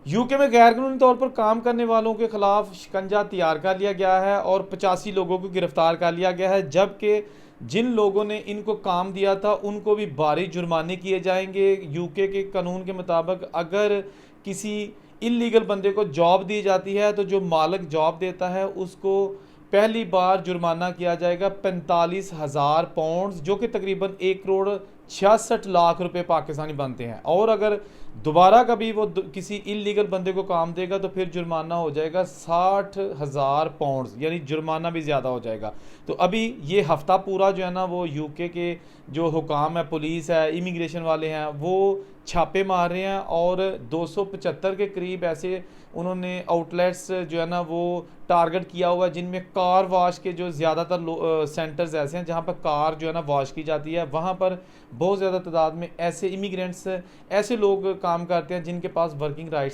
UK में गैरकानूनी तौर पर काम करने वालों के खिलाफ शिकंजा तैयार कर लिया गया है और 85 लोगों को गिरफ्तार कर लिया गया है, जबकि जिन लोगों ने इनको काम दिया था उनको भी भारी जुर्माने किए जाएंगे। यूके के कानून के मुताबिक अगर किसी इलीगल बंदे को जॉब दी जाती है तो जो मालिक जॉब देता है उसको पहली बार जुर्माना किया जाएगा 45,000 पाउंड, जो कि तकरीबन 1,66,00,000 रुपए पाकिस्तानी बनते हैं। और अगर दोबारा कभी वो किसी इलीगल बंदे को काम देगा तो फिर जुर्माना हो जाएगा 60,000 पाउंड, यानी जुर्माना भी ज़्यादा हो जाएगा। तो अभी ये हफ्ता पूरा जो है ना वो यूके के जो हुकाम है, पुलिस है, इमिग्रेशन वाले हैं, वो छापे मार रहे हैं और 275 के करीब ऐसे उन्होंने आउटलेट्स जो है ना वो टारगेट किया हुआ है, जिनमें कार वॉश के जो ज़्यादातर सेंटर्स ऐसे हैं जहाँ पर कार जो है ना वॉश की जाती है। वहाँ पर बहुत ज़्यादा तादाद में ऐसे इमिग्रेंट्स, ऐसे लोग काम करते हैं जिनके पास वर्किंग राइट्स